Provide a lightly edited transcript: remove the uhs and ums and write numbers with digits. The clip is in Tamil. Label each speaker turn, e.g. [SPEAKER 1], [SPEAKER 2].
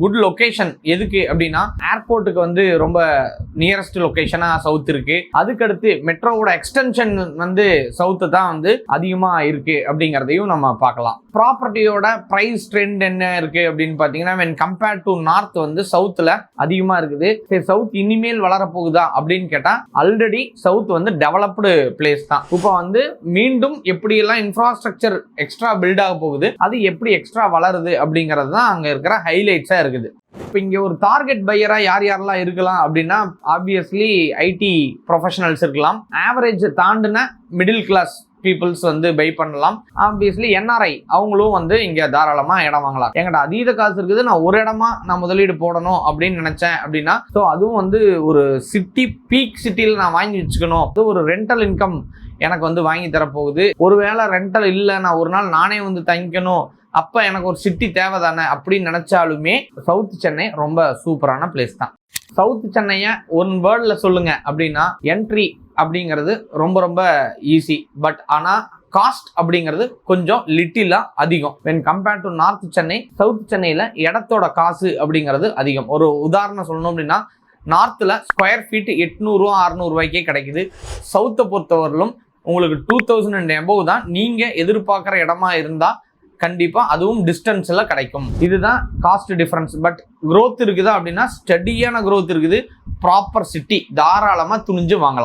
[SPEAKER 1] குட் லொகேஷன் எதுக்கு அப்படின்னா ஏர்போர்ட்டுக்கு வந்து ரொம்ப நியரஸ்ட் லொகேஷனா சவுத் இருக்கு. அதுக்கடுத்து மெட்ரோவோட எக்ஸ்டென்ஷன் வந்து சவுத்து தான் வந்து அதிகமா இருக்கு அப்படிங்கிறதையும் நம்ம பார்க்கலாம். ப்ராப்பர்ட்டியோட பிரைஸ் ட்ரெண்ட் என்ன இருக்கு அப்படின்னு பாத்தீங்கன்னா when compared to நார்த் வந்து சவுத்துல அதிகமா இருக்குது. சவுத் இனிமேல் வளரப்போகுதா அப்படின்னு கேட்டா ஆல்ரெடி சவுத் வந்து டெவலப்டு பிளேஸ் தான். இப்போ வந்து மீண்டும் எப்படி எல்லாம் இன்ஃப்ராஸ்ட்ரக்சர் எக்ஸ்ட்ரா பில்ட் ஆக போகுது, அது எப்படி எக்ஸ்ட்ரா வளருது அப்படிங்கிறது தான் அங்க இருக்கிற ஹைலைட்ஸா இருக்குது. இப்போ இங்க ஒரு டார்கெட் பையரா யாரெல்லாம் இருக்கலாம் அப்படின்னா ஆப்வியஸ்லி ஐடி ப்ரொஃபஷனல்ஸ் இருக்கலாம். ஆவரேஜ் தாண்டின மிடில் கிளாஸ் பீப்புள்ஸ் வந்து பை பண்ணலாம். ஆப்வியஸ்லி என்ஆர்ஐ அவங்களும் வந்து இங்க தாராளமா இடம் வாங்கலாம். என்கிட்ட அதீத காசு இருக்குது, நான் ஒரு இடமா நான் முதலீடு போடணும் அப்படின்னு நினைச்சேன் அப்படின்னா ஸோ அதுவும் வந்து ஒரு சிட்டி பீக் சிட்டியில் நான் வாங்கி வச்சுக்கணும், அது ஒரு ரெண்டல் இன்கம் எனக்கு வந்து வாங்கி தரப்போகுது. ஒருவேளை ரெண்டல் இல்லை, நான் ஒரு நாள் நானே வந்து தங்கிக்கணும், அப்ப எனக்கு ஒரு சிட்டி தேவை தானே அப்படின்னு நினைச்சாலுமே சவுத் சென்னை ரொம்ப சூப்பரான பிளேஸ் தான். சவுத் சென்னையை ஒன் வேர்ட்ல சொல்லுங்க அப்படின்னா என்ட்ரி அப்படிங்கிறது ரொம்ப ரொம்ப ஈஸி. பட் ஆனா காஸ்ட் அப்படிங்கிறது கொஞ்சம் லிட்டிலா அதிகம். when compared to north Chennai, south சென்னையில இடத்தோட காசு அப்படிங்கிறது அதிகம். ஒரு உதாரணம் சொல்லணும் அப்படின்னா நார்த்தில் ஸ்கொயர் ஃபீட் 800 600 ரூபாய்க்கே கிடைக்குது. சவுத்தை பொறுத்தவரையிலும் உங்களுக்கு 2000 and above தான் நீங்க எதிர்பார்க்குற இடமா இருந்தா கண்டிப்பா அதுவும் டிஸ்டன்ஸ்ல கிடைக்கும். இதுதான் காஸ்ட் டிஃபரன்ஸ். பட் growth இருக்குதா அப்படின்னா ஸ்டடியான growth இருக்குது. ப்ராப்பர் சிட்டி தாராளமா துணிஞ்சு வாங்கலாம்.